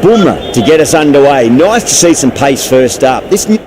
Boomer to get us underway. Nice to see some pace first up. This new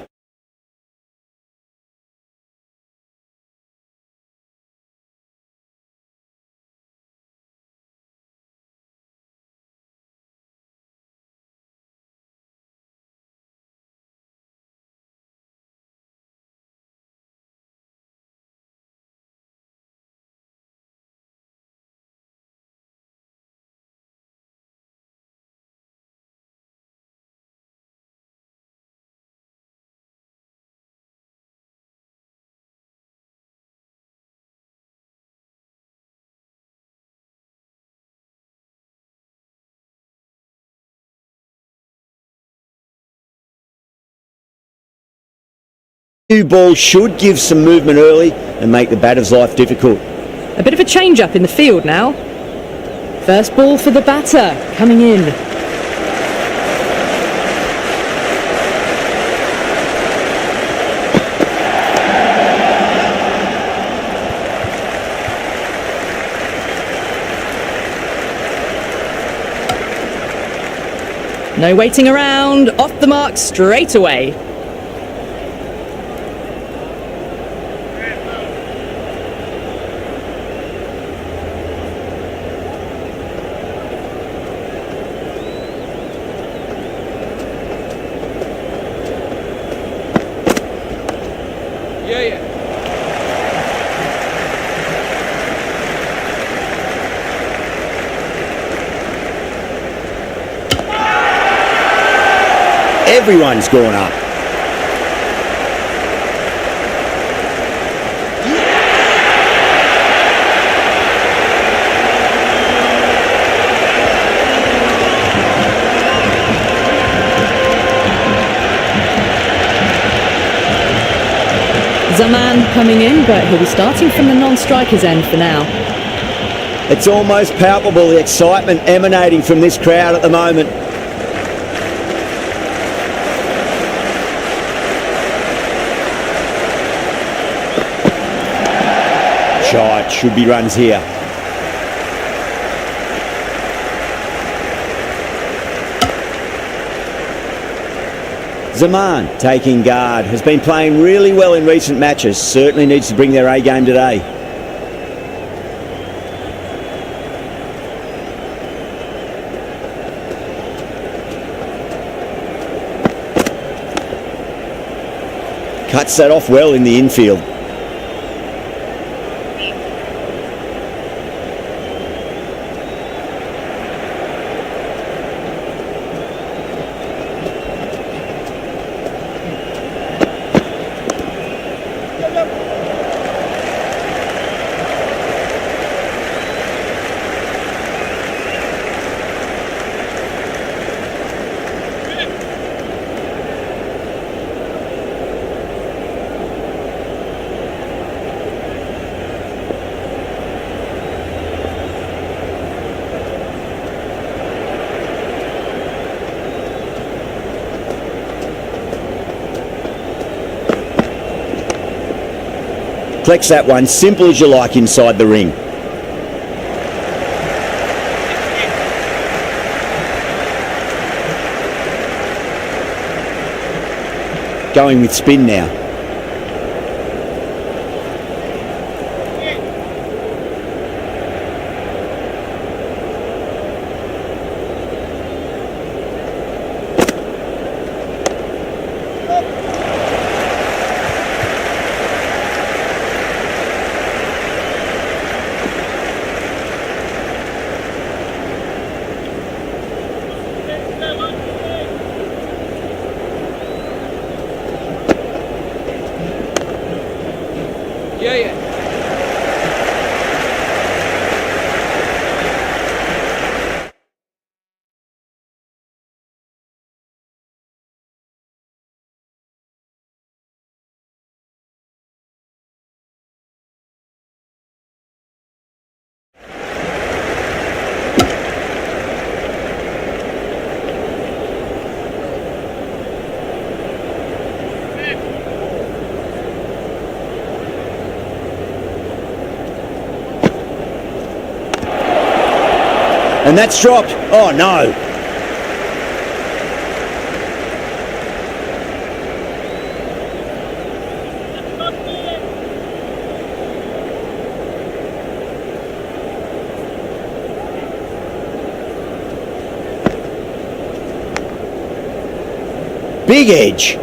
ball should give some movement early and make the batter's life difficult. A bit of a change up in the field now. First ball for the batter coming in. No waiting around, off the mark straight away. Everyone's gone up. Zaman coming in, but he'll be starting from the non-striker's end for now. It's almost palpable, the excitement emanating from this crowd at the moment. Shot, should be runs here. Zaman, taking guard, has been playing really well in recent matches. Certainly needs to bring their A game today. Cuts that off well in the infield. Flex that one, simple as you like inside the ring. Going with spin now. And that's dropped. Oh no. Big edge.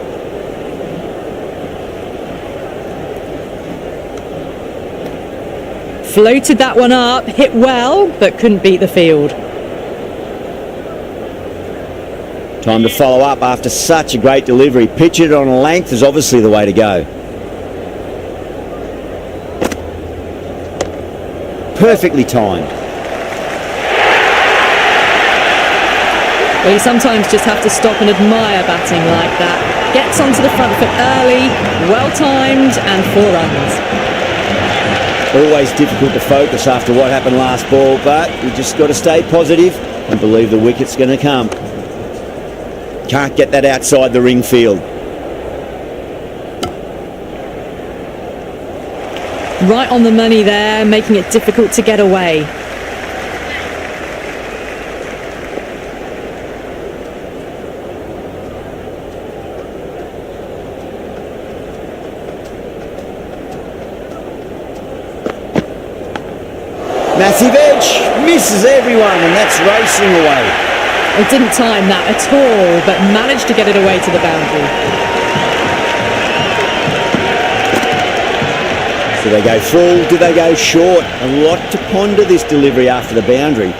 Floated that one up, hit well, but couldn't beat the field. Time to follow up after such a great delivery. Pitch it on a length is obviously the way to go. Perfectly timed. Well, you sometimes just have to stop and admire batting like that. Gets onto the front foot early, well timed, and 4 runs. Always difficult to focus after what happened last ball, but we just got to stay positive and believe the wicket's going to come. Can't get that outside the ring field. Right on the money there, making it difficult to get away. Massive edge, misses everyone, and that's racing away. It didn't time that at all, but managed to get it away to the boundary. Do they go full? Do they go short? A lot to ponder this delivery after the boundary.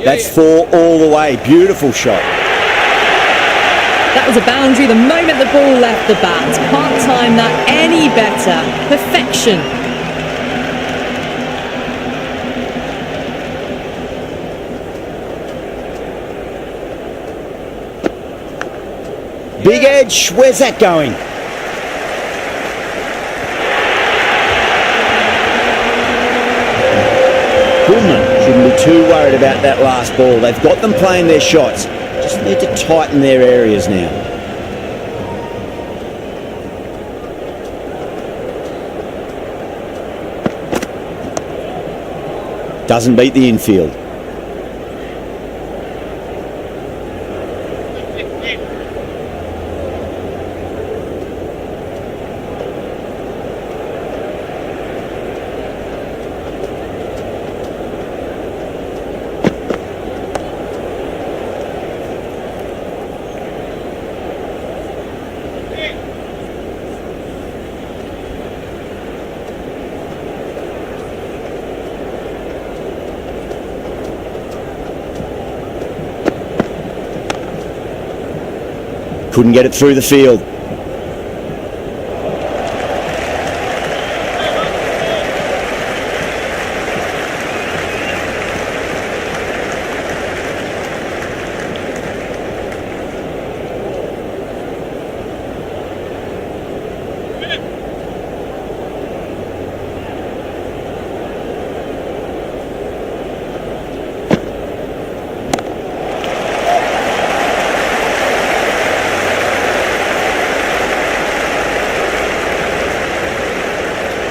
That's 4 all the way. Beautiful shot. That was a boundary the moment the ball left the bat. Can't time that any better. Perfection. Big edge, where's that going? Pullman shouldn't be too worried about that last ball. They've got them playing their shots. Just need to tighten their areas now. Doesn't beat the infield. Couldn't get it through the field.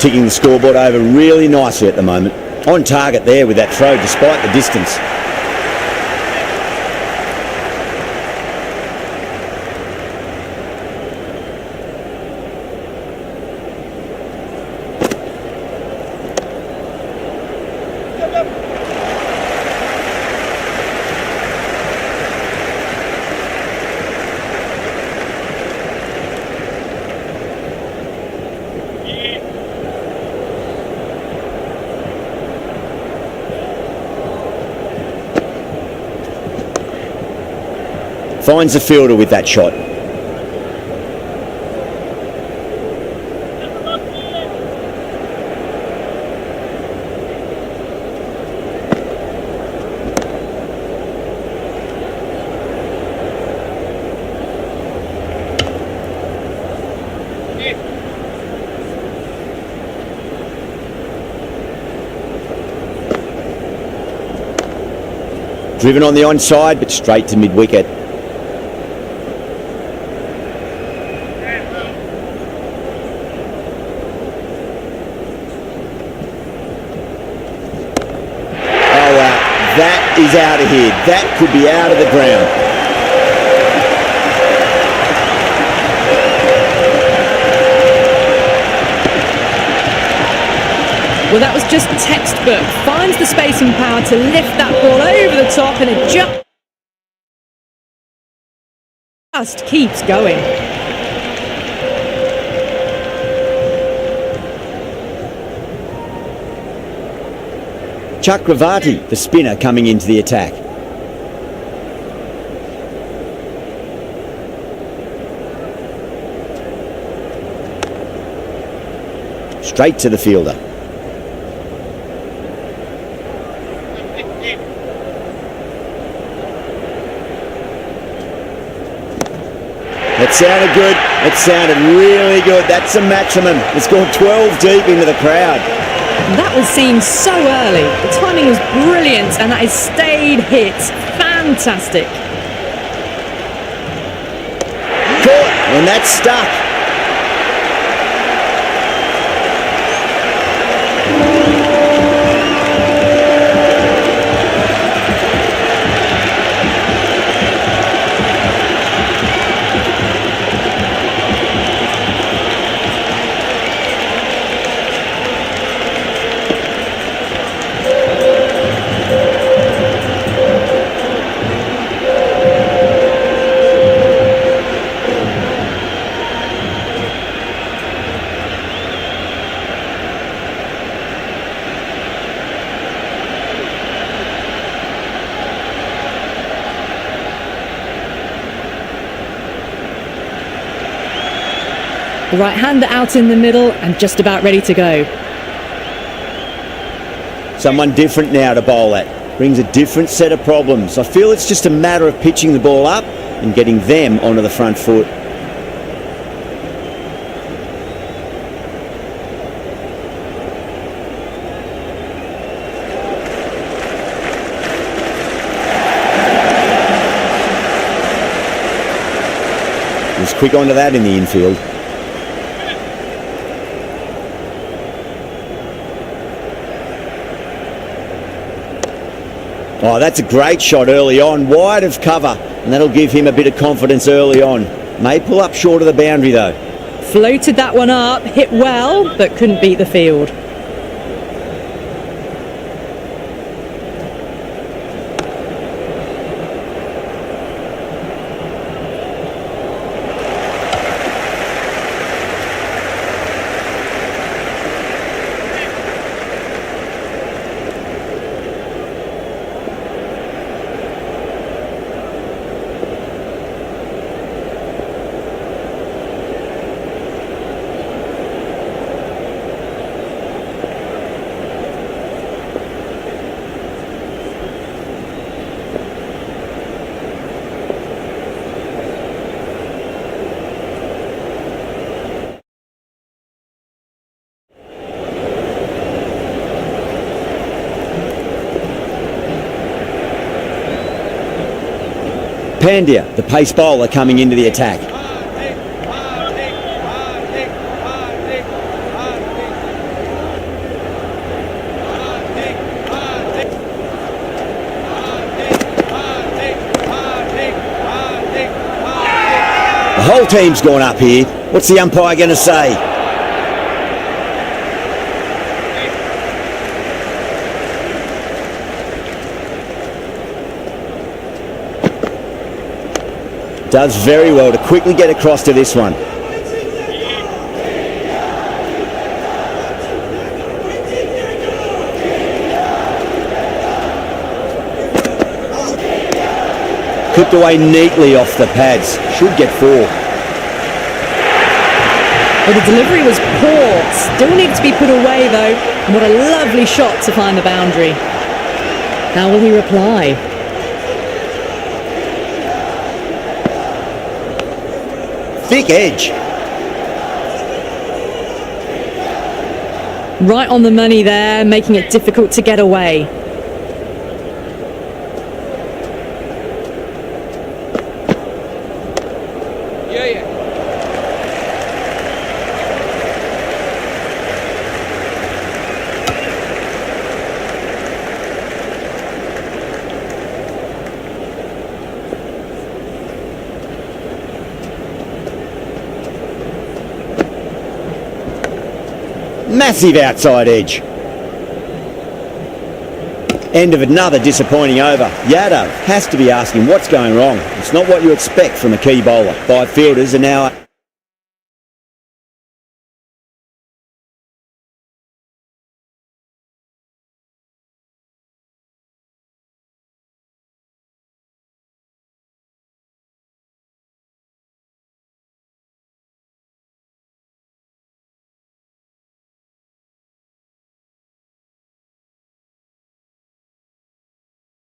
Ticking the scoreboard over really nicely at the moment. On target there with that throw despite the distance. Finds the fielder with that shot. Driven on the onside, but straight to mid-wicket. That is out of here. That could be out of the ground. Well, that was just textbook. Finds the space and power to lift that ball over the top, and it just keeps going. Crick-Vik, the spinner, coming into the attack. Straight to the fielder. That sounded good. It sounded really good. That's a maximum. It's gone 12 deep into the crowd. That was seen so early. The timing was brilliant, and that is stayed hit. Fantastic. Caught, and that's stuck. The right-hander out in the middle and just about ready to go. Someone different now to bowl at. Brings a different set of problems. I feel it's just a matter of pitching the ball up and getting them onto the front foot. Was quick onto that in the infield. Oh, that's a great shot early on, wide of cover, and that'll give him a bit of confidence early on. May pull up short of the boundary though. Floated that one up, hit well, but couldn't beat the field. Pandya, the pace bowler, coming into the attack. The whole team's gone up here. What's the umpire going to say? Does very well to quickly get across to this one. Clipped away neatly off the pads. Should get 4. Well, the delivery was poor. Still needs to be put away though. And what a lovely shot to find the boundary. How will he reply? Thick edge. Right on the money there, making it difficult to get away. Massive outside edge. End of another disappointing over. Yadav has to be asking what's going wrong. It's not what you expect from a key bowler. 5 fielders are now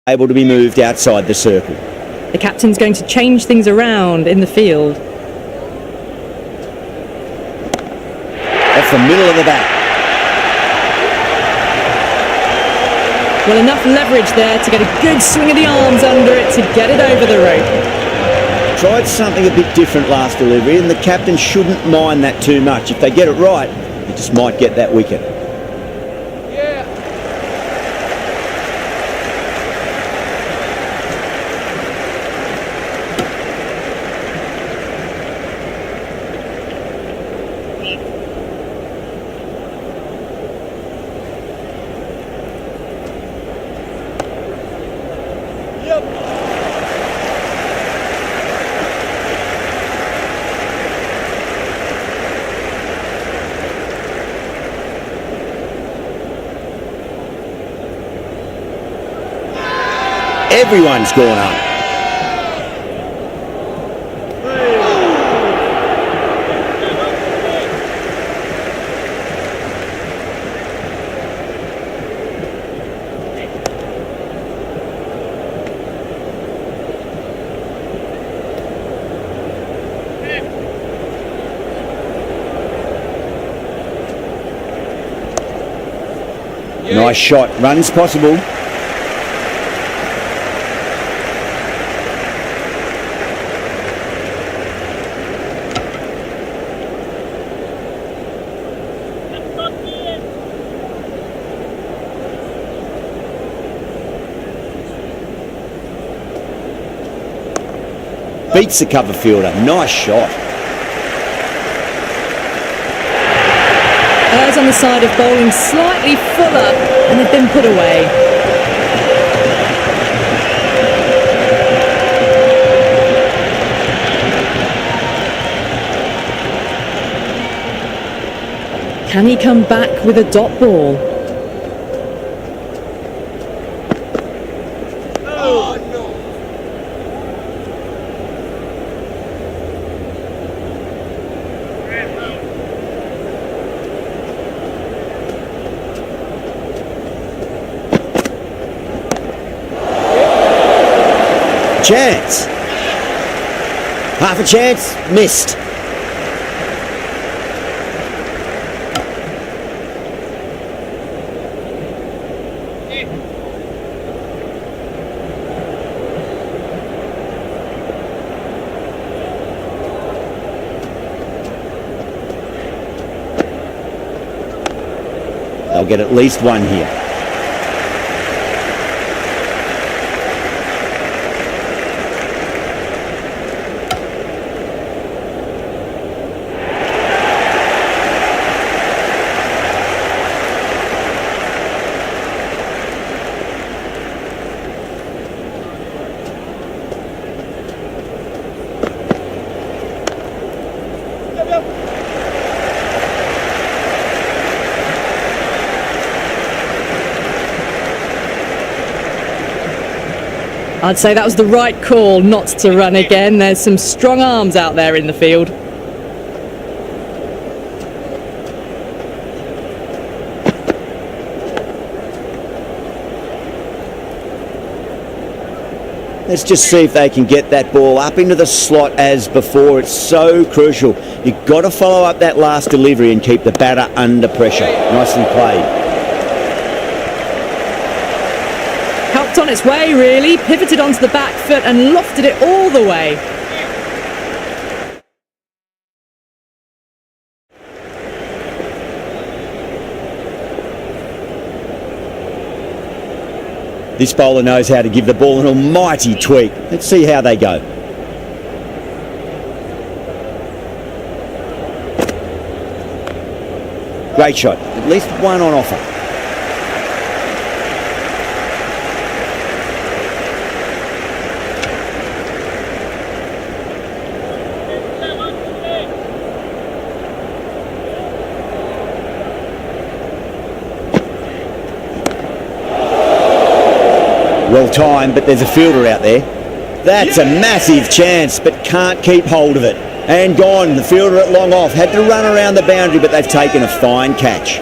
able to be moved outside the circle. The captain's going to change things around in the field. Off the middle of the bat. Well, enough leverage there to get a good swing of the arms under it to get it over the rope. Tried something a bit different last delivery, and the captain shouldn't mind that too much. If they get it right, they just might get that wicket. Everyone's gone up. Nice shot. Runs possible. Beats the cover fielder. Nice shot. Errs on the side of bowling slightly fuller and they've been put away. Can he come back with a dot ball? Chance. Half a chance. Missed. They'll get at least one here. I'd say that was the right call not to run again. There's some strong arms out there in the field. Let's just see if they can get that ball up into the slot as before. It's so crucial. You've got to follow up that last delivery and keep the batter under pressure. Nicely played. Helped on its way, really. Pivoted onto the back foot and lofted it all the way. This bowler knows how to give the ball an almighty tweak. Let's see how they go. Great shot. At least one on offer. Well timed, but there's a fielder out there. That's a massive chance, but can't keep hold of it. And gone, the fielder at long off. Had to run around the boundary, but they've taken a fine catch.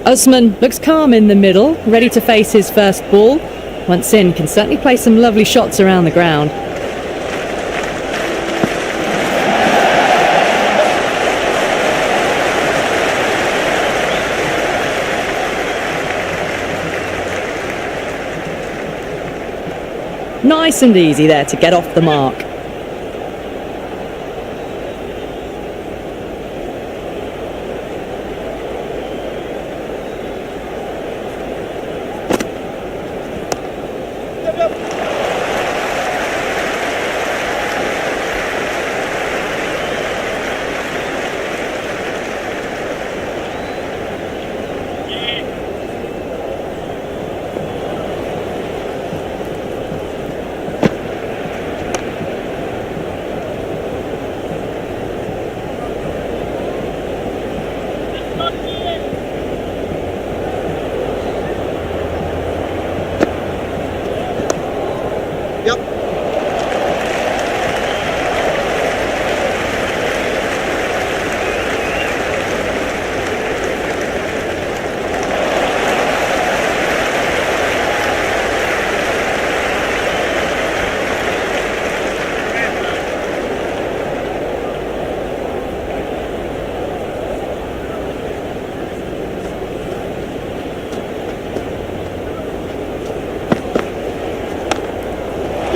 Usman looks calm in the middle, ready to face his first ball. Once in, can certainly play some lovely shots around the ground. Nice and easy there to get off the mark.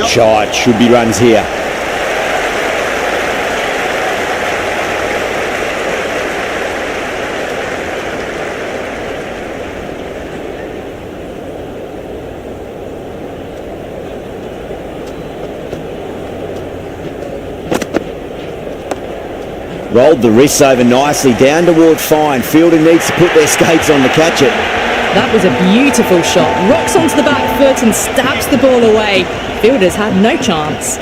Shot, should be runs here. Rolled the wrists over nicely, down toward fine. Fielder needs to put their skates on to catch it. That was a beautiful shot. Rocks onto the back foot and stabs the ball away. Fielders had no chance.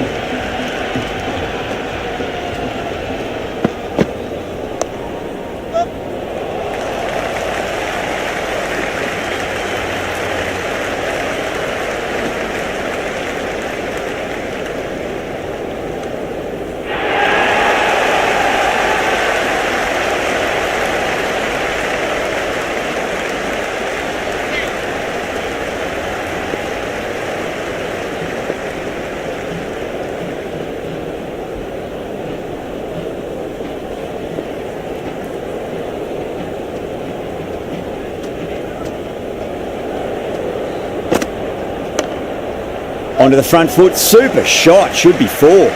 Onto the front foot, super shot, should be four.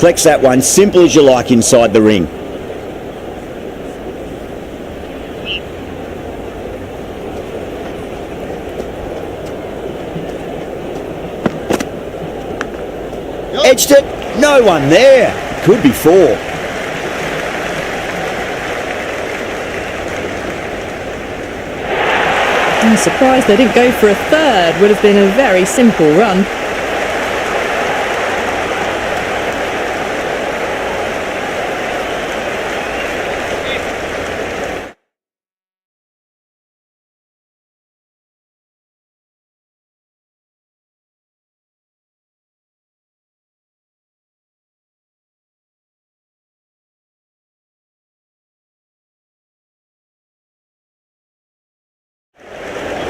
Flex that one, simple as you like inside the ring. Edged it, no one there. Could be four. I'm surprised they didn't go for a third. Would have been a very simple run.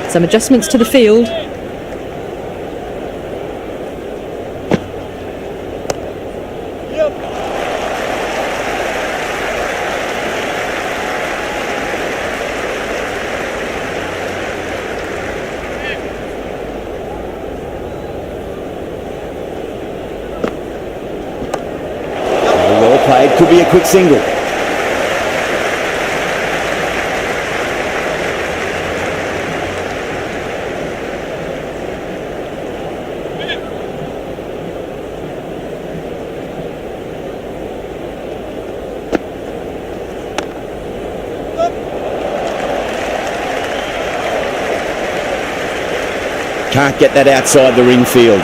Some adjustments to the field. played. Could be a quick single. Can't get that outside the ring field.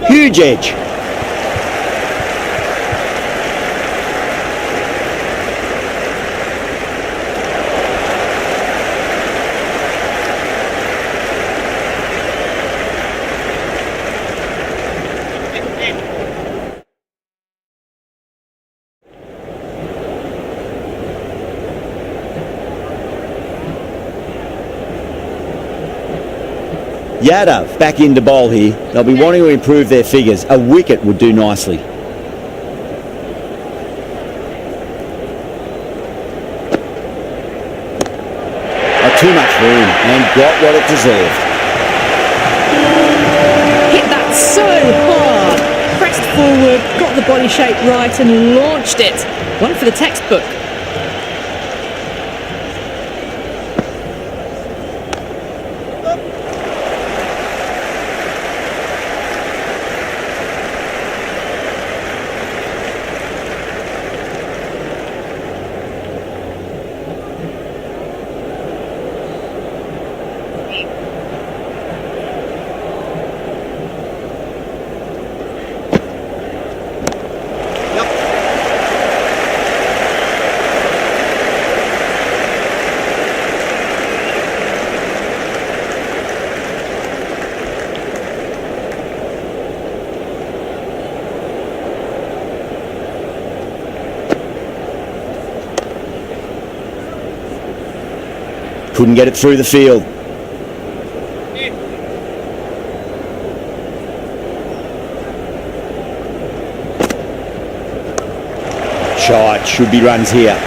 Huge edge. Yadav back into bowl here. They'll be wanting to improve their figures. A wicket would do nicely. Too much room and got what it deserved. Hit that so hard. Pressed forward, got the body shape right and launched it. One for the textbook. Couldn't get it through the field. Shot, should be runs here.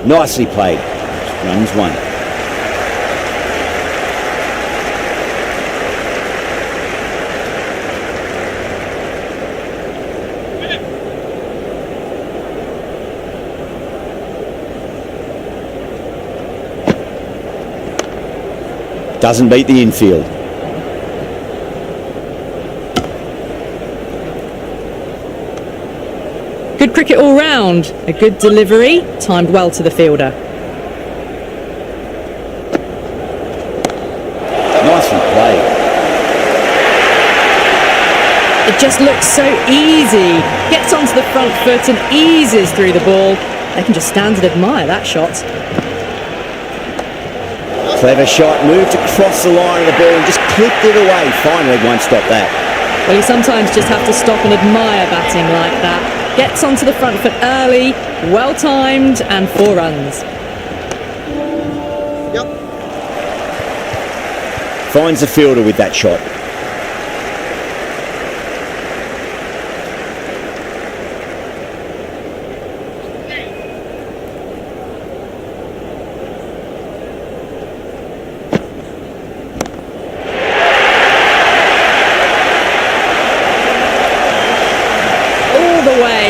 Nicely played. Runs one. Doesn't beat the infield. Good cricket all round. A good delivery, timed well to the fielder. Nicely played. It just looks so easy. Gets onto the front foot and eases through the ball. They can just stand and admire that shot. Clever shot, moved across the line of the ball and just clipped it away. Finally, won't stop that. Well, you sometimes just have to stop and admire batting like that. Gets onto the front foot early, well timed, and 4 runs. Finds the fielder with that shot.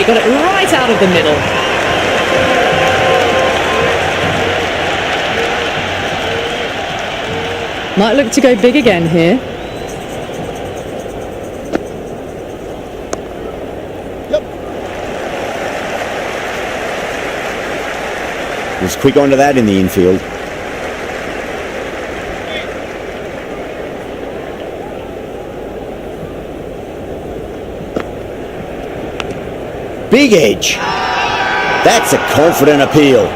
Got it right out of the middle. Might look to go big again here. Was quick onto that in the infield. Big edge. That's a confident appeal.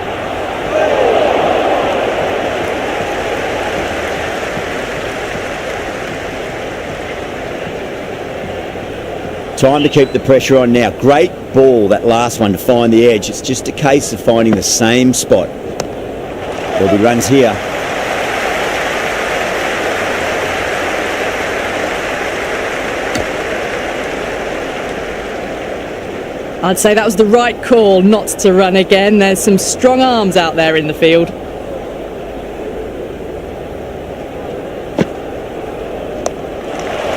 Time to keep the pressure on now. Great ball, that last one, to find the edge. It's just a case of finding the same spot. There'll be runs here. I'd say that was the right call not to run again. There's some strong arms out there in the field.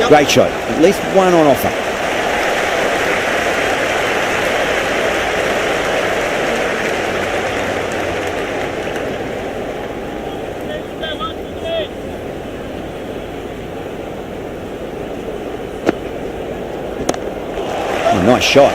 Great shot. At least one on offer. Oh, nice shot.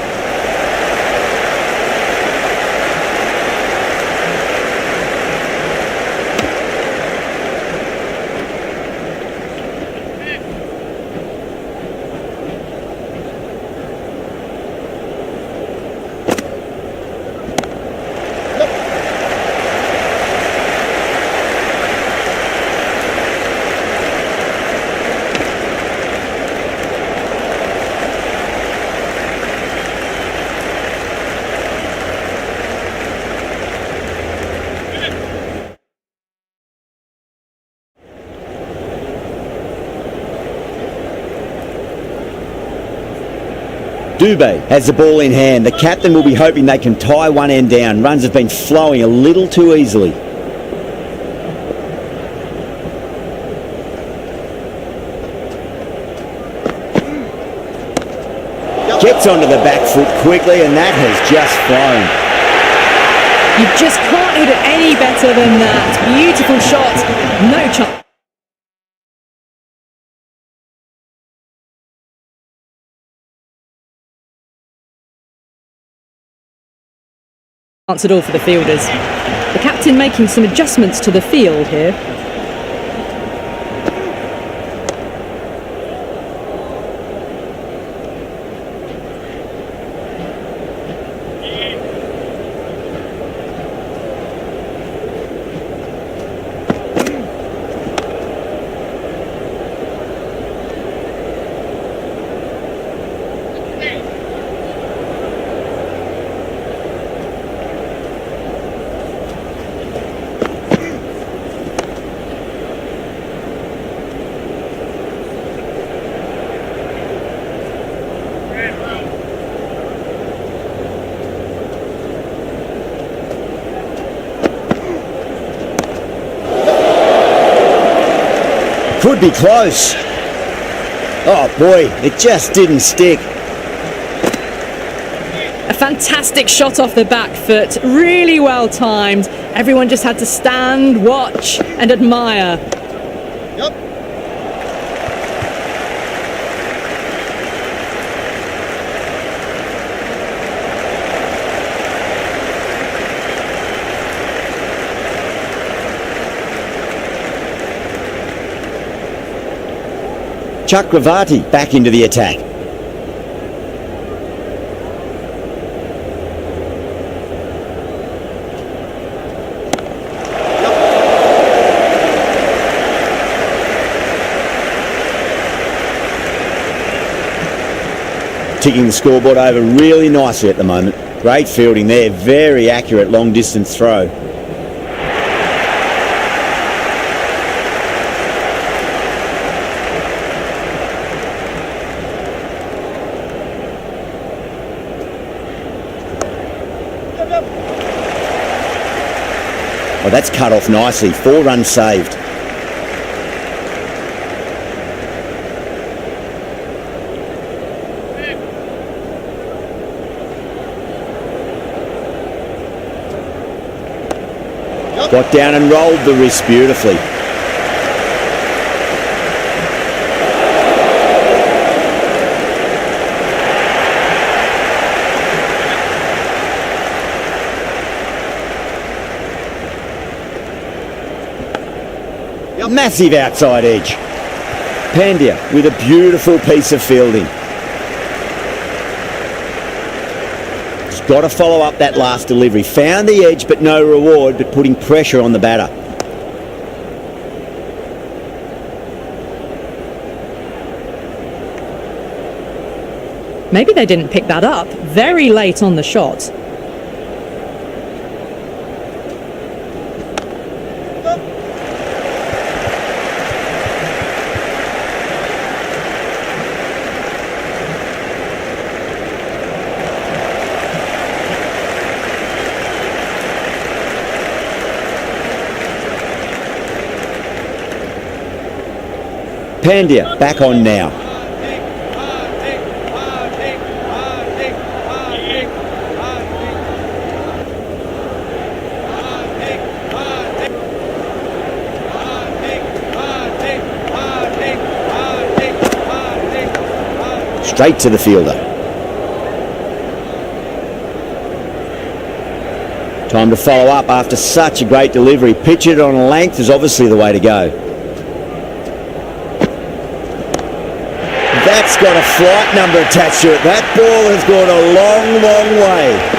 Dubé has the ball in hand. The captain will be hoping they can tie one end down. Runs have been flowing a little too easily. Gets onto the back foot quickly, and that has just flown. You just can't hit it any better than that. Beautiful shot. No chance at all for the fielders. The captain making some adjustments to the field here. Could be close. Oh boy, it just didn't stick. A fantastic shot off the back foot, really well timed. Everyone just had to stand, watch and admire. Crick-Vik back into the attack. Ticking the scoreboard over really nicely at the moment. Great fielding there, very accurate long distance throw. Oh, that's cut off nicely. 4 runs saved. Got down and rolled the wrist beautifully. massive outside edge. Pandya with a beautiful piece of fielding. He's got to follow up that last delivery. Found the edge but no reward, but putting pressure on the batter. Maybe they didn't pick that up. Very late on the shot. Pandya back on now. Straight to the fielder. Time to follow up after such a great delivery. Pitch it on length is obviously the way to go. That's got a flight number attached to it. That ball has gone a long, long way.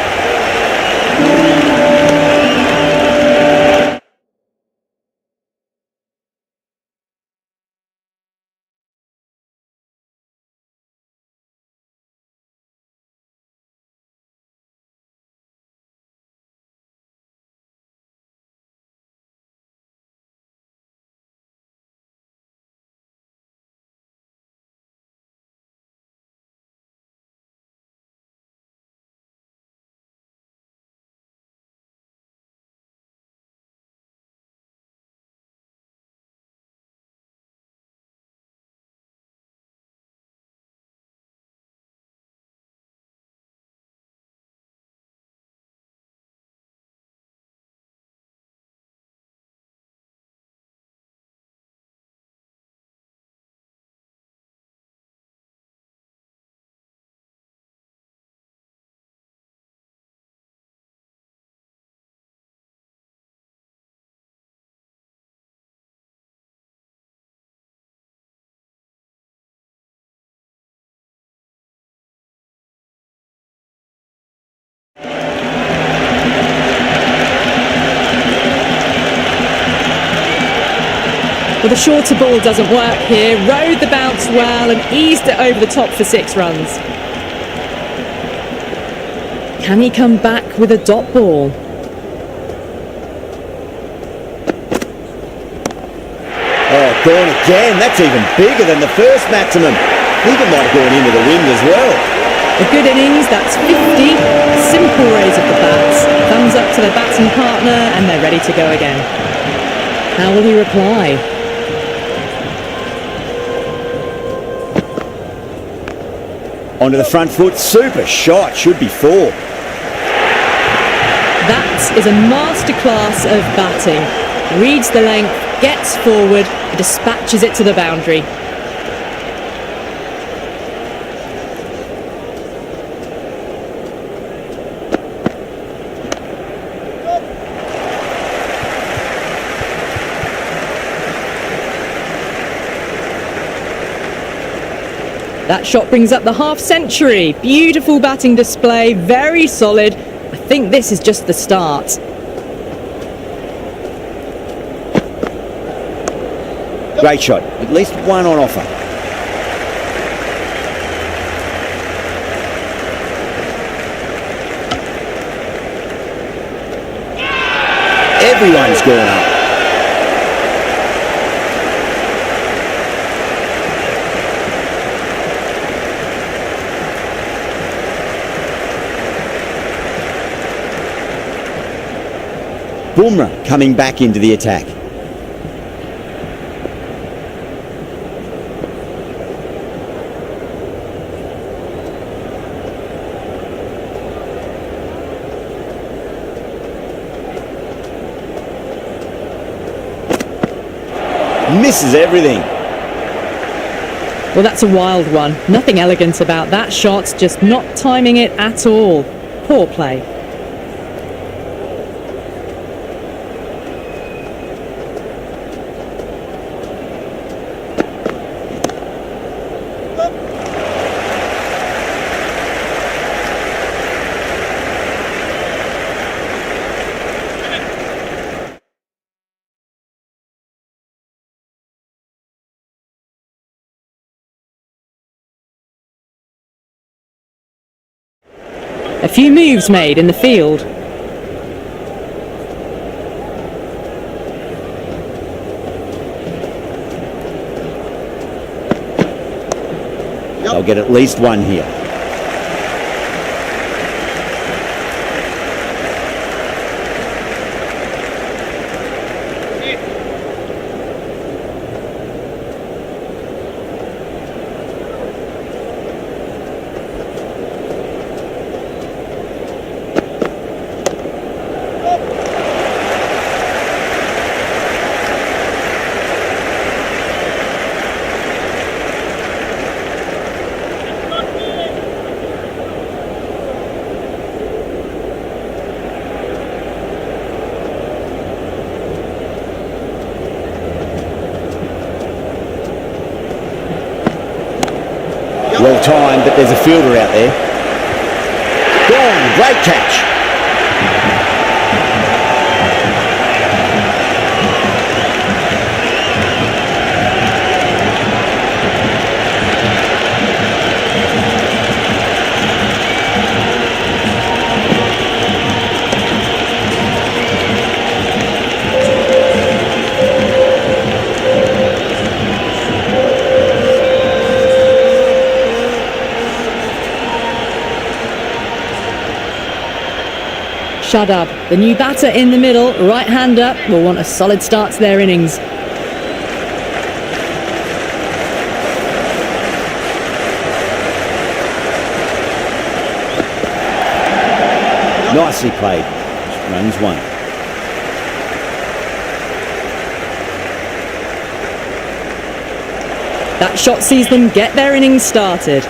Well, the shorter ball doesn't work here. Rode the bounce well and eased it over the top for 6 runs. Can he come back with a dot ball? Oh, gone again. That's even bigger than the first maximum. I think it might have gone into the wind as well. A good innings, that's 50. Simple raise of the bats. Thumbs up to the batting partner and they're ready to go again. How will he reply? Onto the front foot, super shot, should be 4. That is a masterclass of batting. Reads the length, gets forward, and dispatches it to the boundary. That shot brings up the half century. Beautiful batting display, very solid. I think this is just the start. Great shot, at least one on offer. Everyone's gone up. Bumrah coming back into the attack. Misses everything. Well, that's a wild one. Nothing elegant about that shot, just not timing it at all. Poor play. A few moves made in the field. They'll get at least one here. Well timed, but there's a fielder out there. Gone, great catch. Shadab, the new batter in the middle, right-hander, will want a solid start to their innings. Nicely played. Runs one. That shot sees them get their innings started.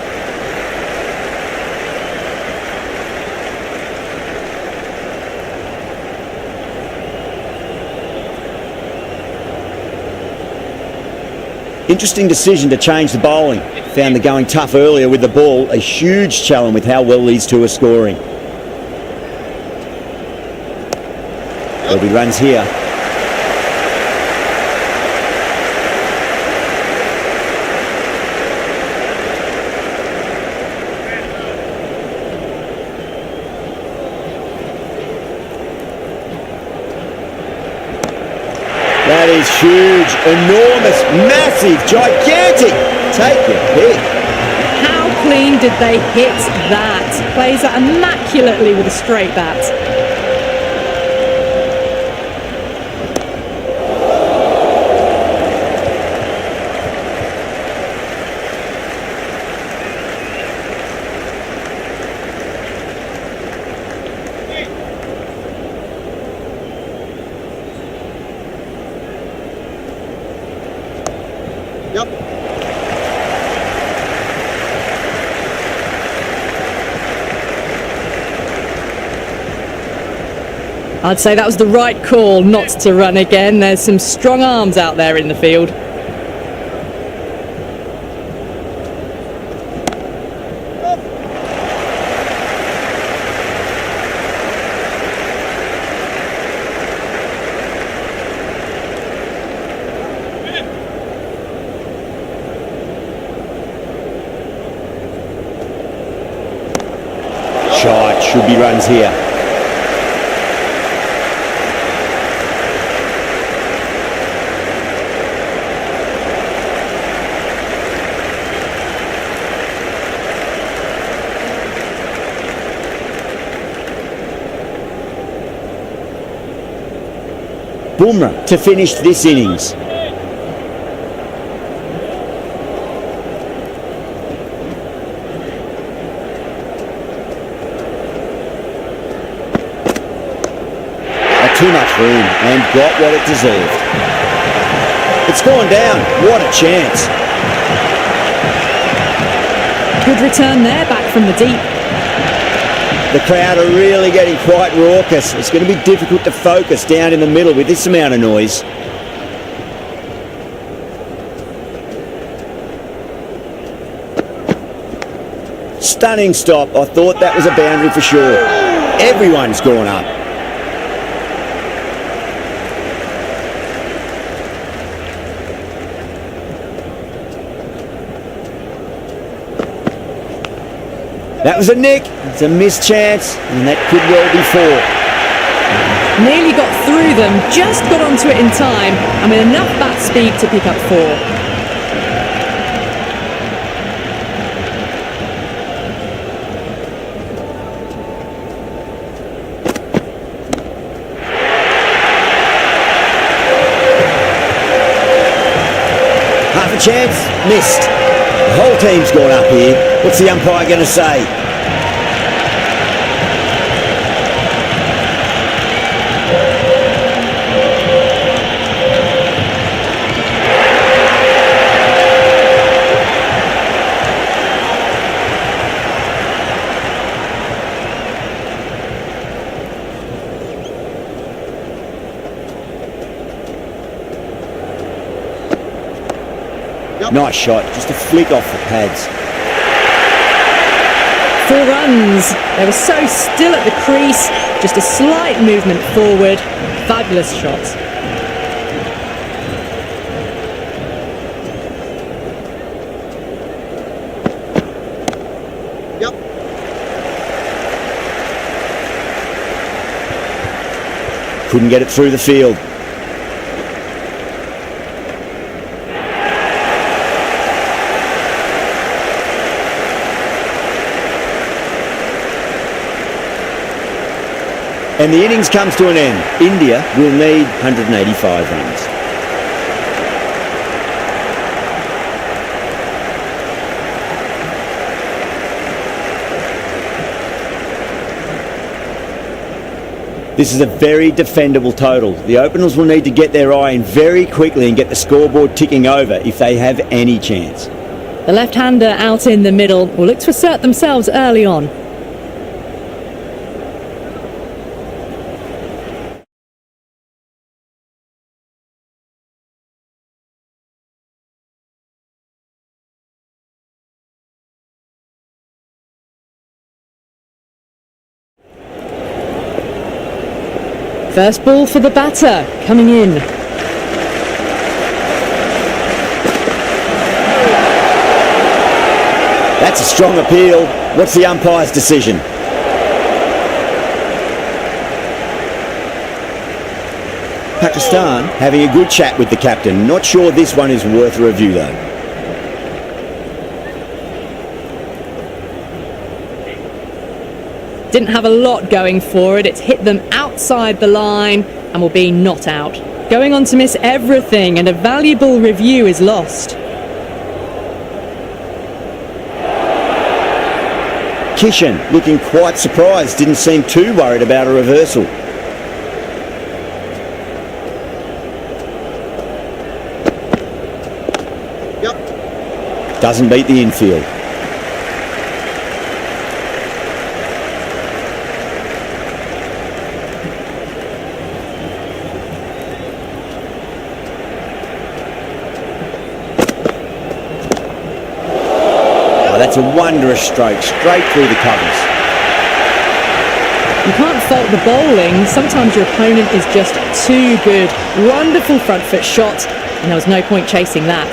Interesting decision to change the bowling. Found the going tough earlier with the ball. A huge challenge with how well these two are scoring. There'll be runs here. That is huge, enormous, massive, gigantic. Take your pick. How clean did they hit that? Plays that immaculately with a straight bat. I'd say that was the right call not to run again. There's some strong arms out there in the field. Shot, should be runs here. Bumrah to finish this innings. Too much room and got what it deserved. It's gone down. What a chance. Good return there, back from the deep. The crowd are really getting quite raucous. It's going to be difficult to focus down in the middle with this amount of noise. Stunning stop. I thought that was a boundary for sure. Everyone's gone up. That was a nick. It's a missed chance, and that could well be 4. Nearly got through them, just got onto it in time, and with enough bat speed to pick up 4. Half a chance, missed. The whole team's gone up here. What's the umpire going to say? Nice shot, just a flick off the pads. 4 runs. They were so still at the crease, just a slight movement forward. Fabulous shot. Yep. Couldn't get it through the field. And the innings comes to an end. India will need 185 runs. This is a very defendable total. The openers will need to get their eye in very quickly and get the scoreboard ticking over if they have any chance. The left-hander out in the middle will look to assert themselves early on. First ball for the batter, coming in. That's a strong appeal. What's the umpire's decision? Pakistan having a good chat with the captain. Not sure this one is worth a review though. Didn't have a lot going for it. It's hit them outside the line and will be not out. Going on to miss everything, and a valuable review is lost. Kishan looking quite surprised. Didn't seem too worried about a reversal. Yep. Doesn't beat the infield. That's a wondrous stroke, straight through the covers. You can't fault the bowling. Sometimes your opponent is just too good. Wonderful front foot shot, and there was no point chasing that.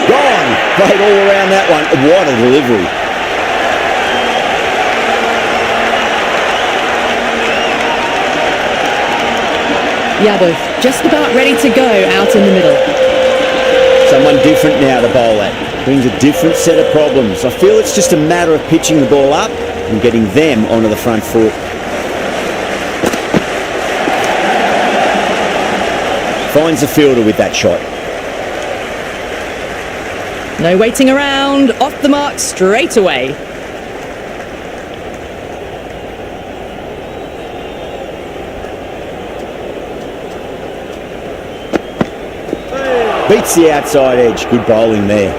Gone! Played all around that one. What a delivery. Yadav just about ready to go out in the middle. Someone different now to bowl at. Brings a different set of problems. I feel it's just a matter of pitching the ball up and getting them onto the front foot. Finds the fielder with that shot. No waiting around, off the mark straight away. Beats the outside edge. Good bowling there.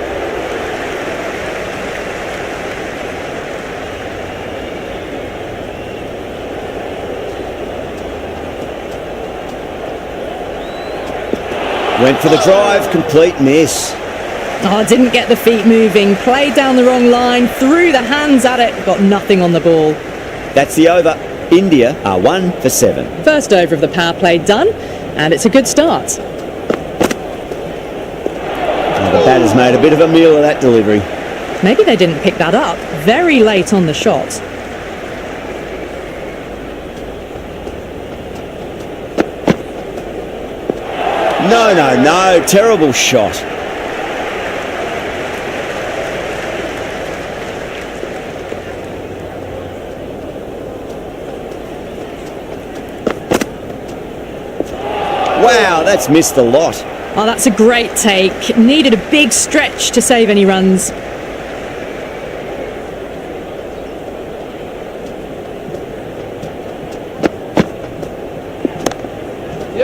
Went for the drive, complete miss. Oh, didn't get the feet moving, played down the wrong line, threw the hands at it, got nothing on the ball. That's the over. India are 1 for 7. First over of the power play done, and it's a good start. batter's made a bit of a meal of that delivery. Maybe they didn't pick that up very late on the shot. No, terrible shot. Wow, that's missed a lot. Oh, that's a great take. Needed a big stretch to save any runs.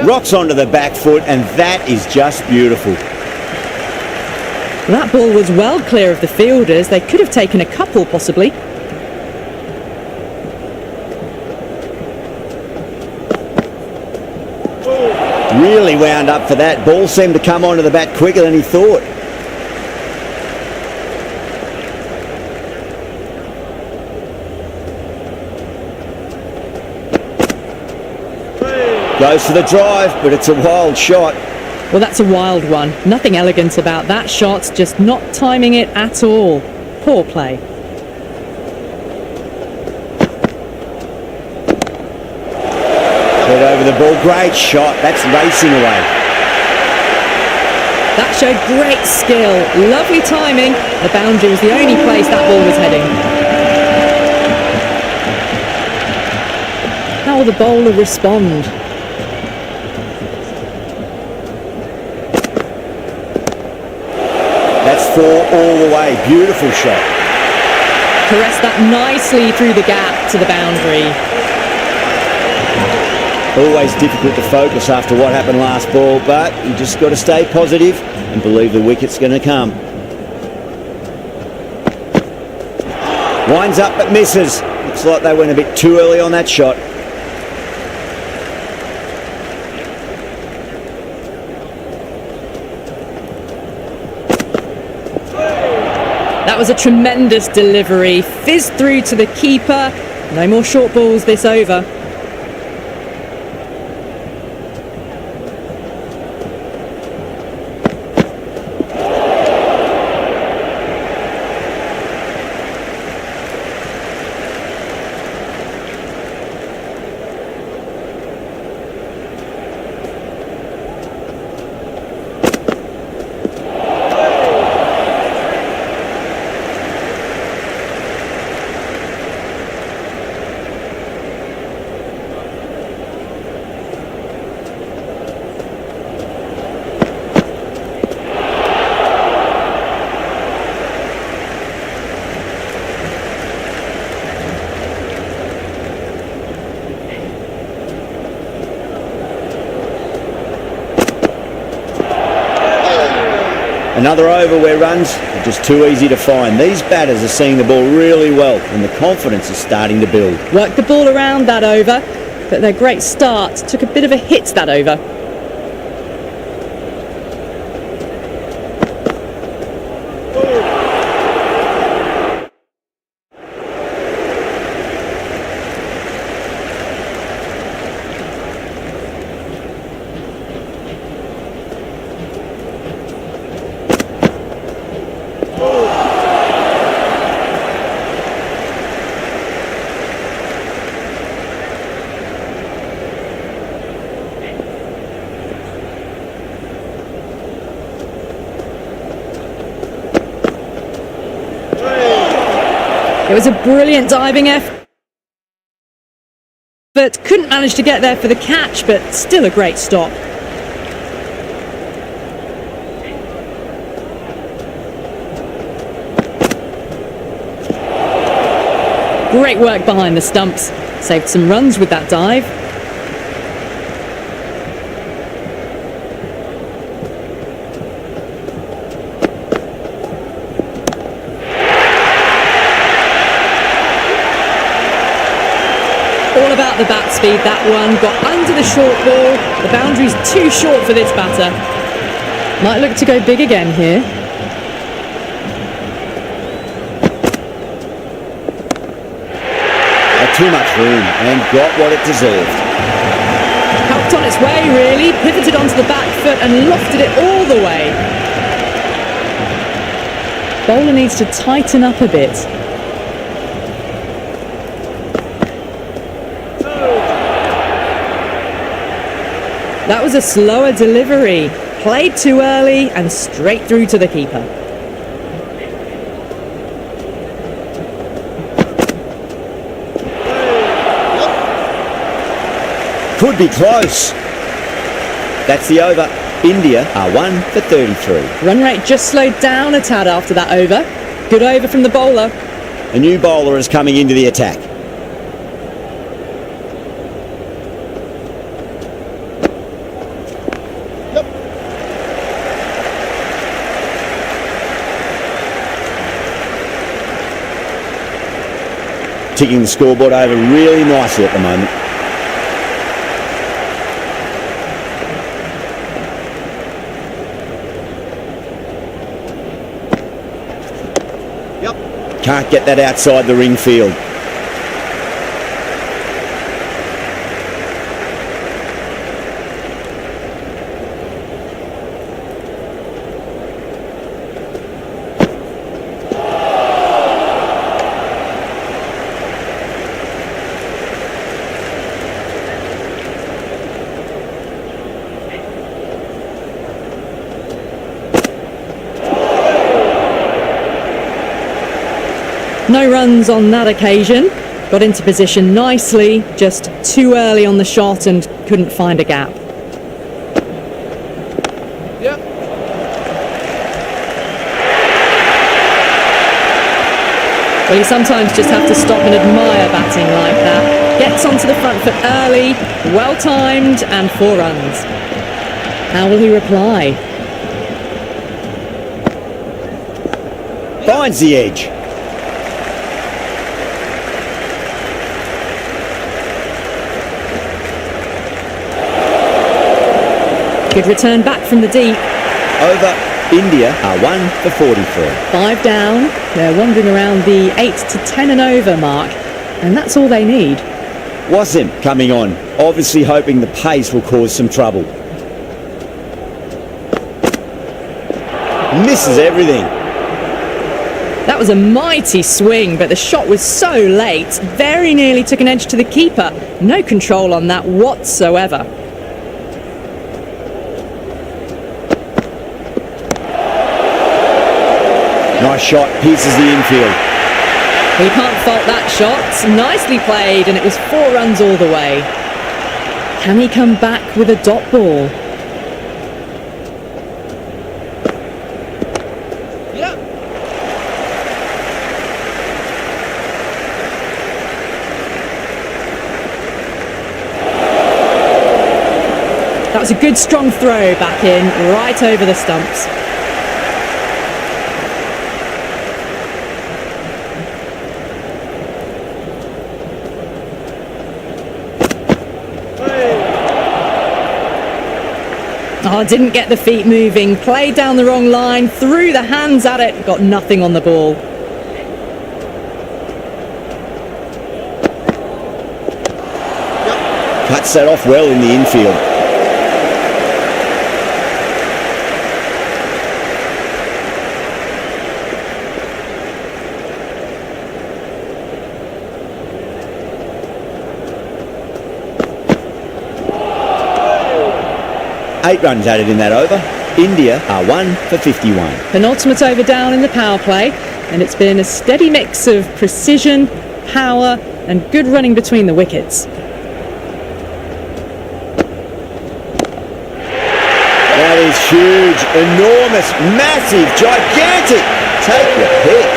Rocks onto the back foot, and that is just beautiful. That ball was well clear of the fielders. They could have taken a couple, possibly. Really wound up for that. Ball seemed to come onto the bat quicker than he thought. Goes for the drive, but it's a wild shot. Well, that's a wild one. Nothing elegant about that shot, just not timing it at all. Poor play. Head over the ball, great shot. That's racing away. That showed great skill. Lovely timing. The boundary was the only place that ball was heading. How will the bowler respond? That's 4 all the way. Beautiful shot. Caressed that nicely through the gap to the boundary. Always difficult to focus after what happened last ball, but you just got to stay positive and believe the wicket's going to come. Winds up but misses. Looks like they went a bit too early on that shot. That was a tremendous delivery. Fizzed through to the keeper. No more short balls this over. Another over where runs are just too easy to find. These batters are seeing the ball really well and the confidence is starting to build. Worked the ball around that over, but their great start took a bit of a hit that over. It was a brilliant diving effort, but couldn't manage to get there for the catch, but still a great stop. Great work behind the stumps. Saved some runs with that dive. All about the bat speed, that one. Got under the short ball. The boundary's too short for this batter. Might look to go big again here. Too much room and got what it deserved. Helped on its way, really. Pivoted onto the back foot and lofted it all the way. bowler needs to tighten up a bit. That was a slower delivery. Played too early and straight through to the keeper. Could be close. That's the over. India are 1 for 33. Run rate just slowed down a tad after that over. Good over from the bowler. A new bowler is coming into the attack. Ticking the scoreboard over really nicely at the moment. Can't get that outside the ring field. No runs on that occasion. Got into position nicely, just too early on the shot and couldn't find a gap. Yep. Well, you sometimes just have to stop and admire batting like that. Gets onto the front foot early, well timed, and 4 runs. How will he reply? Finds the edge. Good return back from the deep. Over. India are 1 for 44. 5 down. They're wandering around the 8 to 10 and over mark, and that's all they need. Wasim coming on, obviously hoping the pace will cause some trouble. Misses everything. That was a mighty swing, but the shot was so late. Very nearly took an edge to the keeper. No control on that whatsoever. Nice shot, pierces the infield. He can't fault that shot. Nicely played, and it was 4 runs all the way. Can he come back with a dot ball? Yep. That was a good strong throw back in, right over the stumps. Oh, didn't get the feet moving, played down the wrong line, threw the hands at it, got nothing on the ball. Cuts that off well in the infield. Eight runs added in that over. India are 1 for 51. Penultimate over down in the power play, and it's been a steady mix of precision, power, and good running between the wickets. That is huge, enormous, massive, gigantic. Take your pick.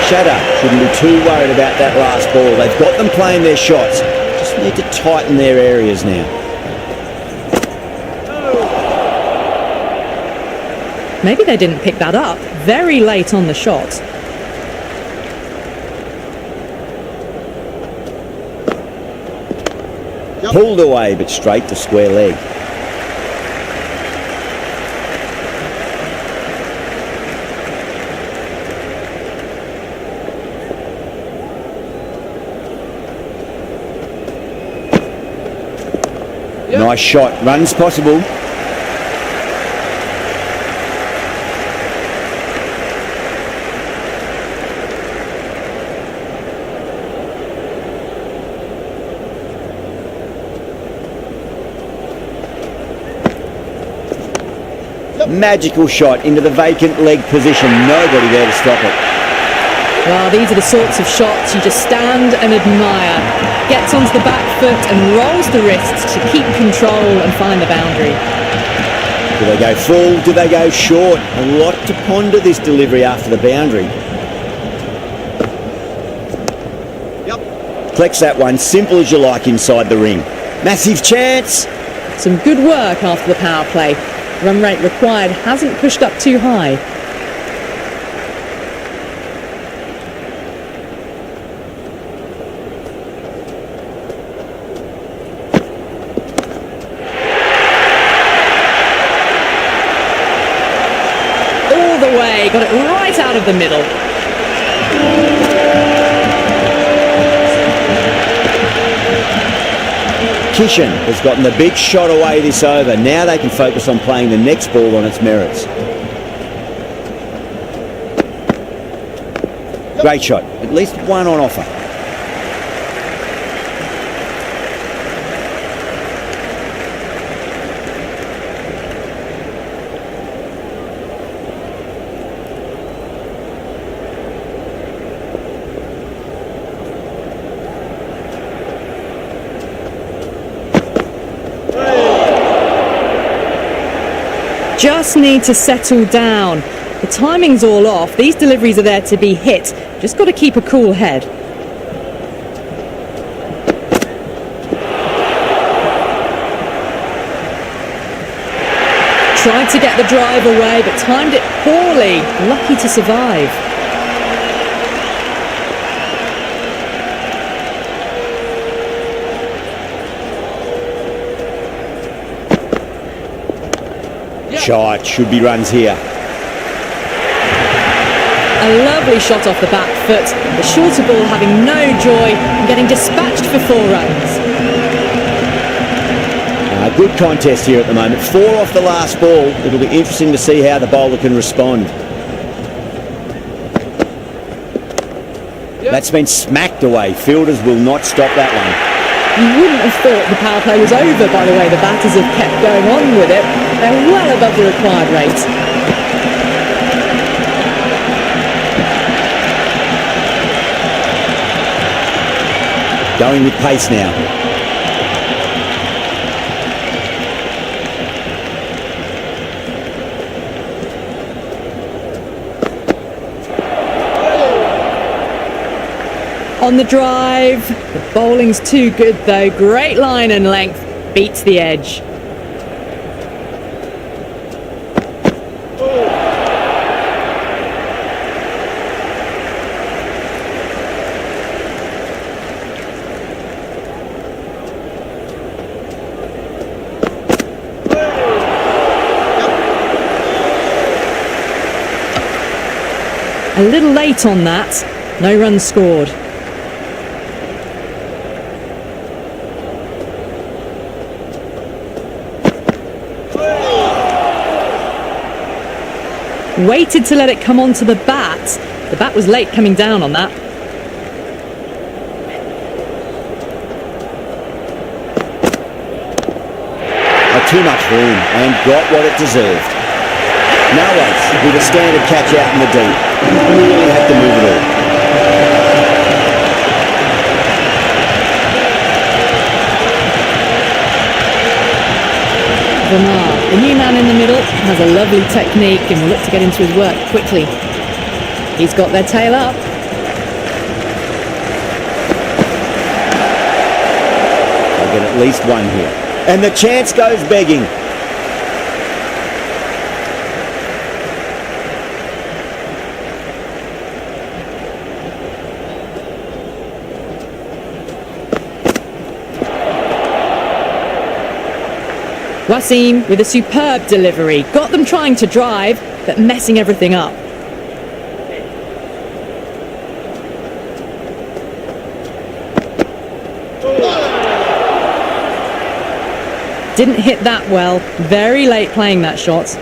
Shadow shouldn't be too worried about that last ball. They've got them playing their shots. Just need to tighten their areas now. Maybe they didn't pick that up. Very late on the shot. Pulled away, but straight to square leg. Yep. Nice shot. Runs possible. Magical shot into the vacant leg position. Nobody there to stop it. Well, these are the sorts of shots you just stand and admire. Gets onto the back foot and rolls the wrists to keep control and find the boundary. Do they go full? Do they go short? A lot to ponder this delivery after the boundary. Yep. Collects that one, simple as you like inside the ring. Massive chance. Some good work after the power play. Run rate required hasn't pushed up too high. All the way, got it right out of the middle. Kishan has gotten the big shot away this over. Now they can focus on playing the next ball on its merits. Great shot. At least one on offer. Just need to settle down. The timing's all off. These deliveries are there to be hit. Just got to keep a cool head. Tried to get the drive away, but timed it poorly. Lucky to survive. Shot. Should be runs here. A lovely shot off the back foot. The shorter ball having no joy and getting dispatched for 4 runs. Good contest here at the moment. 4 off the last ball. It'll be interesting to see how the bowler can respond. That's been smacked away. Fielders will not stop that one. You wouldn't have thought the power play was over by the way the batters have kept going on with it. They're well above the required rate. Going with pace now. On the drive, the bowling's too good though. Great line and length, beats the edge. A little late on that, no runs scored. Waited to let it come onto the bat. The bat was late coming down on that. Too much room and got what it deserved. No waits with a standard catch out in the deep. Really had to move it all. Vermar, the new man in the middle, has a lovely technique and will look to get into his work quickly. He's got their tail up. They'll get at least one here. And the chance goes begging. Wasim with a superb delivery. Got them trying to drive, but messing everything up. Didn't hit that well. Very late playing that shot.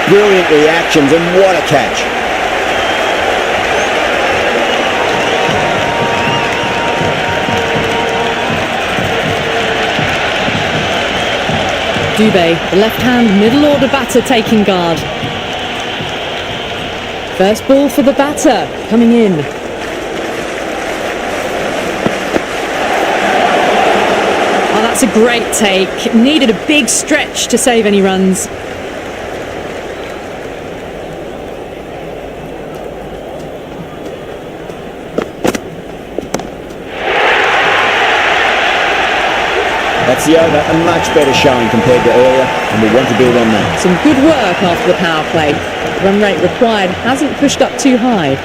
Brilliant reactions, and what a catch. Dubé, the left-hand middle-order batter, taking guard. First ball for the batter, coming in. Oh, that's a great take. Needed a big stretch to save any runs. That's the over, a much better showing compared to earlier, and we want to build on that. Some good work after the power play. Run rate required hasn't pushed up too high.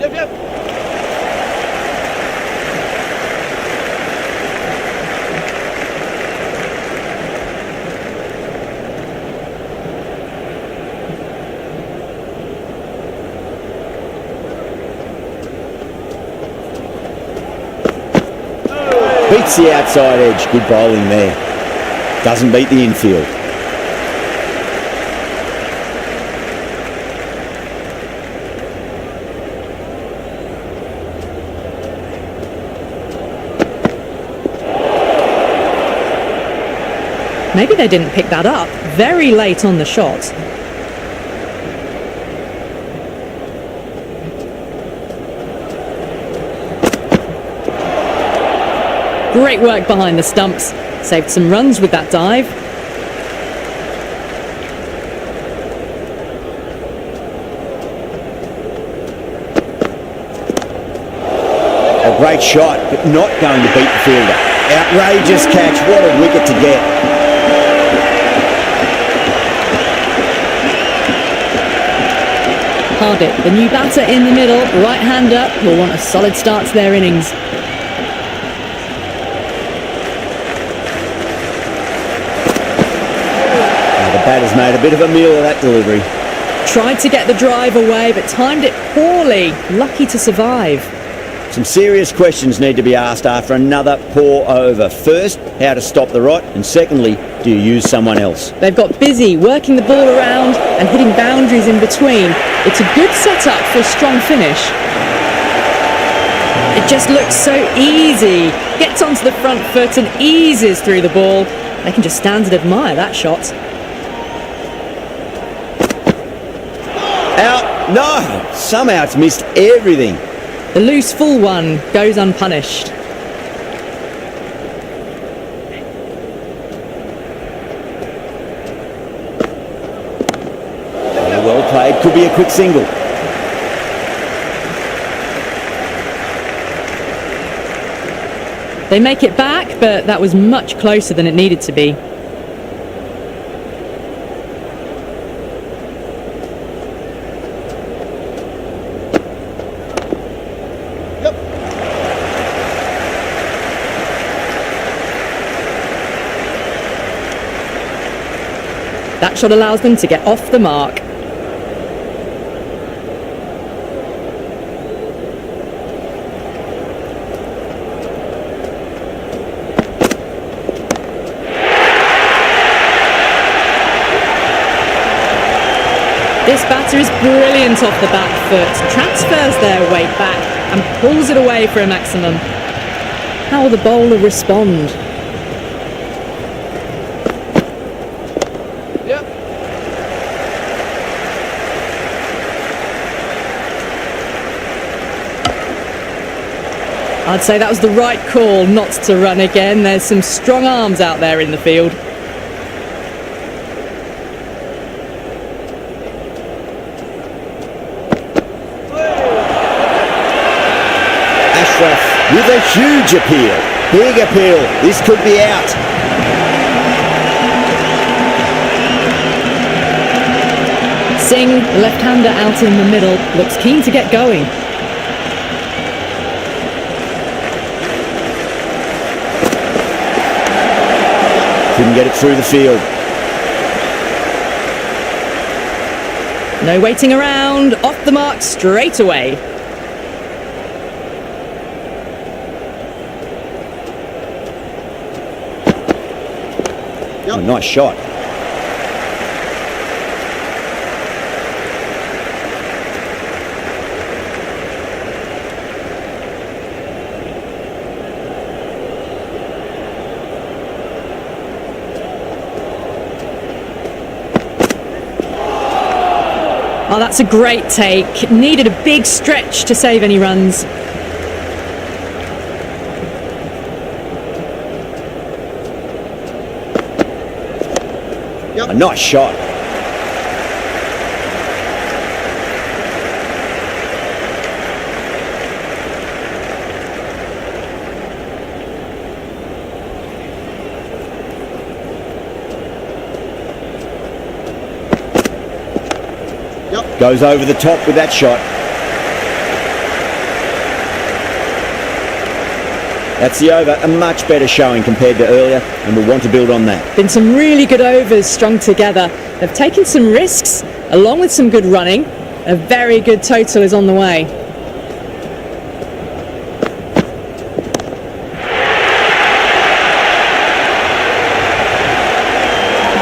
Yep, yep. Beats the outside edge, good bowling there. Doesn't beat the infield. Maybe they didn't pick that up. Very late on the shot. Great work behind the stumps. Saved some runs with that dive. A great shot, but not going to beat the fielder. Outrageous catch, what a wicket to get. Hardip, the new batter in the middle, right-hander, will want a solid start to their innings. The batter's made a bit of a meal of that delivery. Tried to get the drive away, but timed it poorly. Lucky to survive. Some serious questions need to be asked after another poor over. First, how to stop the rot, and secondly, do you use someone else? They've got busy working the ball around and hitting boundaries in between. It's a good setup for a strong finish. It just looks so easy. Gets onto the front foot and eases through the ball. They can just stand and admire that shot. Out? No! Somehow it's missed everything. The loose full one goes unpunished. Well played, could be a quick single. They make it back, but that was much closer than it needed to be. That shot allows them to get off the mark. This batter is brilliant off the back foot, transfers their weight back and pulls it away for a maximum. How will the bowler respond? I'd say that was the right call not to run again. There's some strong arms out there in the field. Ashraf with a huge appeal. Big appeal. This could be out. Singh, the left-hander out in the middle, looks keen to get going. Couldn't get it through the field. No waiting around, off the mark straight away. Oh, nice shot. Oh, that's a great take. Needed a big stretch to save any runs. A nice shot. Goes over the top with that shot. That's the over. A much better showing compared to earlier, and we'll want to build on that. Been some really good overs strung together. They've taken some risks, along with some good running. A very good total is on the way.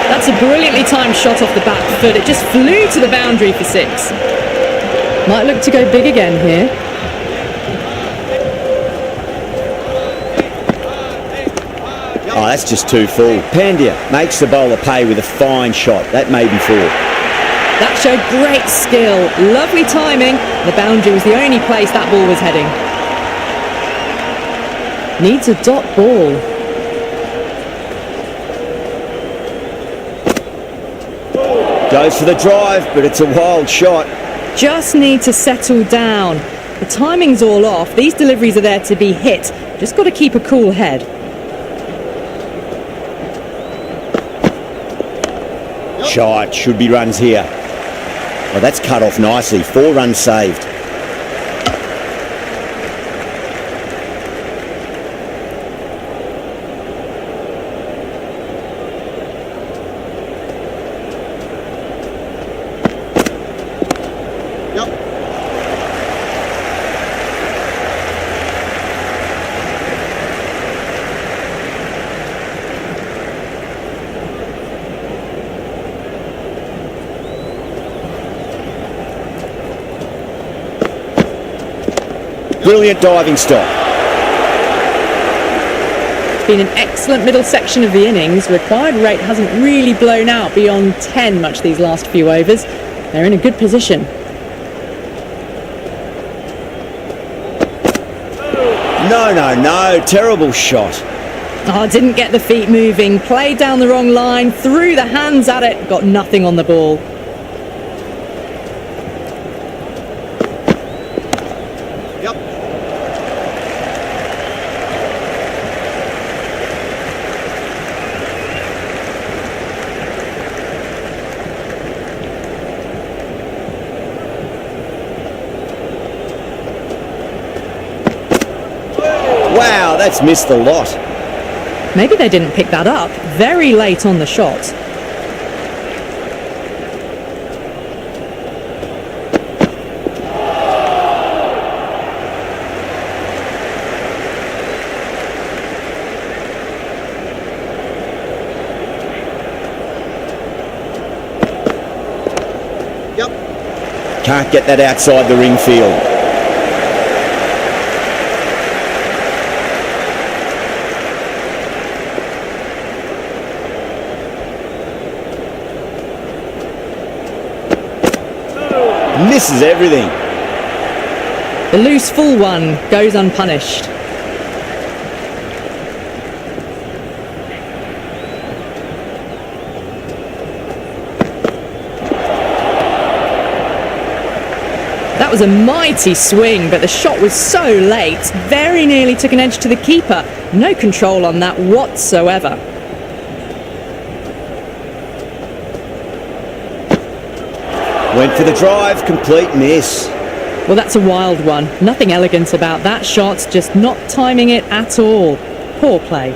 That's a brilliantly timed shot off the back foot. It just flew to the boundary for 6. Might look to go big again here. Oh, that's just too full. Pandya makes the bowler pay with a fine shot. That may be 4. That showed great skill. Lovely timing. The boundary was the only place that ball was heading. Needs a dot ball. Goes for the drive, but it's a wild shot. Just need to settle down. The timing's all off. These deliveries are there to be hit. Just got to keep a cool head. Shot. Should be runs here. Oh, that's cut off nicely. 4 runs saved. Brilliant diving stop. It's been an excellent middle section of the innings. Required rate hasn't really blown out beyond 10 much these last few overs. They're in a good position. No. Terrible shot. Oh, didn't get the feet moving. Played down the wrong line. Threw the hands at it. Got nothing on the ball. Wow, that's missed a lot. Maybe they didn't pick that up. Very late on the shot. Can't get that outside the ring field. Misses everything. The loose full one goes unpunished. That was a mighty swing, but the shot was so late. Very nearly took an edge to the keeper. No control on that whatsoever. Went for the drive, complete miss. Well, that's a wild one. Nothing elegant about that shot, just not timing it at all. Poor play.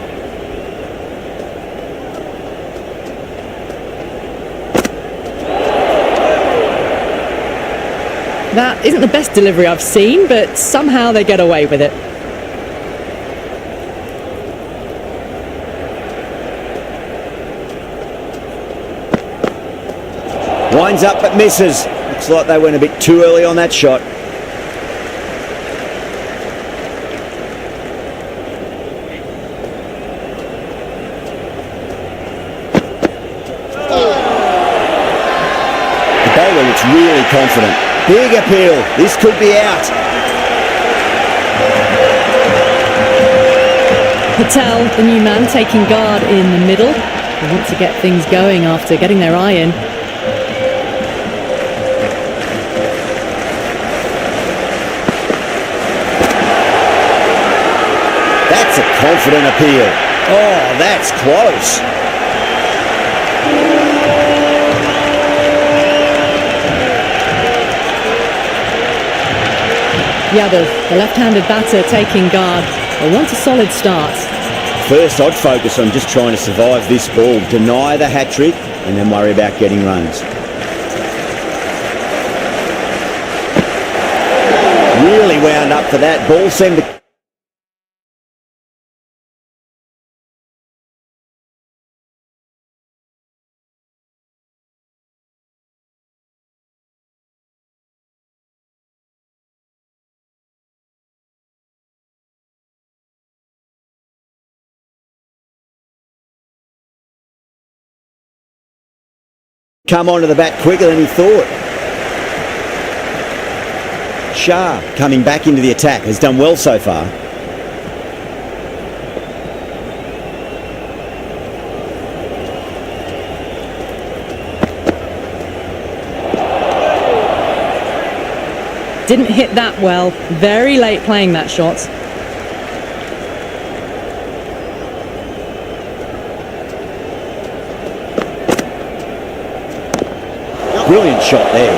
That isn't the best delivery I've seen, but somehow they get away with it. Winds up but misses. Looks like they went a bit too early on that shot. The bowler looks really confident. Big appeal. This could be out. Patel, the new man, taking guard in the middle. They want to get things going after getting their eye in. That's a confident appeal. Oh, that's close. Yadav, the left-handed batter, taking guard. They want a solid start. First, I'd focus on just trying to survive this ball, deny the hat-trick, and then worry about getting runs. Really wound up for that. Ball seemed to... come onto the bat quicker than he thought. Shah, coming back into the attack, has done well so far. Didn't hit that well. Very late playing that shot. Brilliant shot there.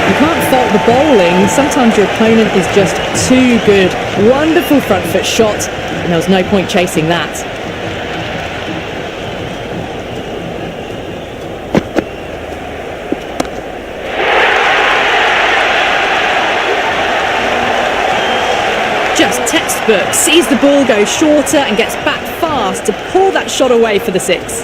You can't fault the bowling. Sometimes your opponent is just too good. Wonderful front foot shot, and there was no point chasing that. Just textbook. Sees the ball go shorter and gets back fast to pull that shot away for the six.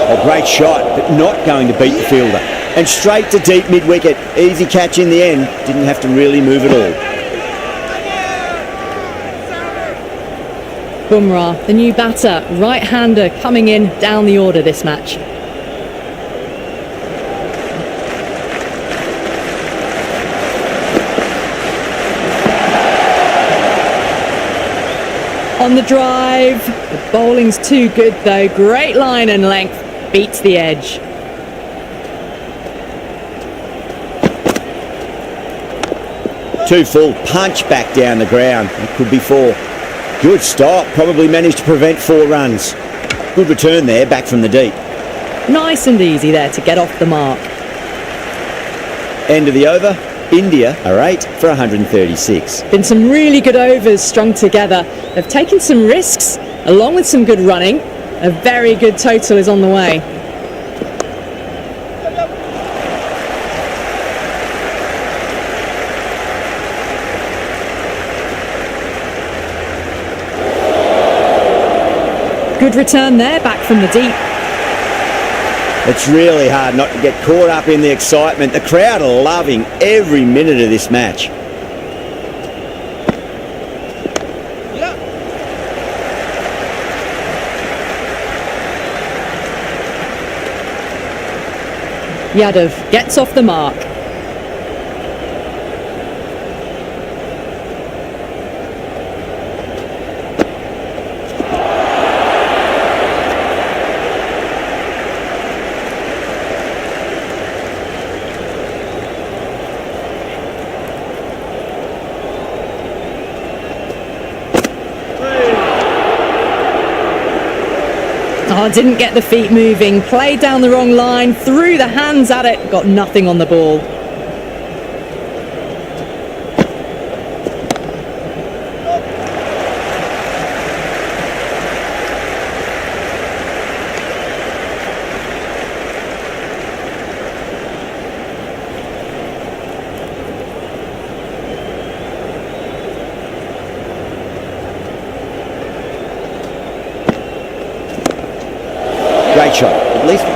A great shot, but not going to beat the fielder. And straight to deep mid-wicket. Easy catch in the end. Didn't have to really move at all. Bumrah, the new batter, right-hander, coming in down the order this match. On the drive, the bowling's too good though. Great line and length, beats the edge. Too full, punch back down the ground. It could be four. Good stop, probably managed to prevent 4 runs. Good return there, back from the deep. Nice and easy there to get off the mark. End of the over. India are 8 for 136. Been some really good overs strung together. They've taken some risks, along with some good running. A very good total is on the way. Good return there, back from the deep. It's really hard not to get caught up in the excitement. The crowd are loving every minute of this match. Yadav gets off the mark. Oh, didn't get the feet moving, played down the wrong line, threw the hands at it, got nothing on the ball.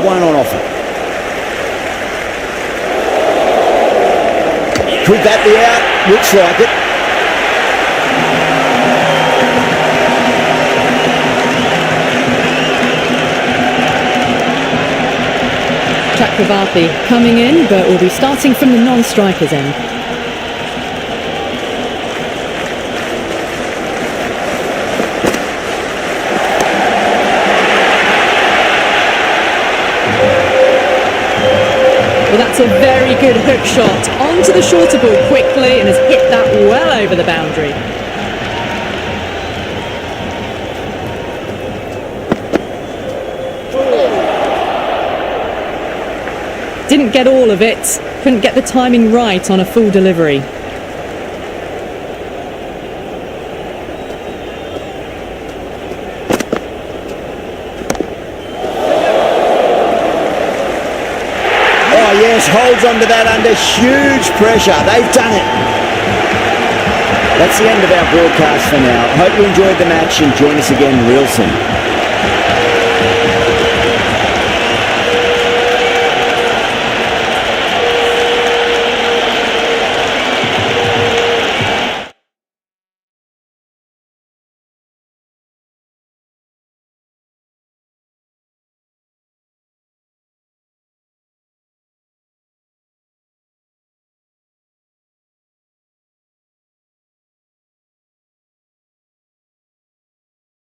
one on offer. Could that be out? Looks like it. Crick-Vik coming in, but will be starting from the non-striker's end. Well, that's a very good hook shot onto the shorter ball quickly and has hit that well over the boundary. Didn't get all of it, couldn't get the timing right on a full delivery. Oh yes, holds on to that under huge pressure. They've done it. That's the end of our broadcast for now. Hope you enjoyed the match and join us again real soon.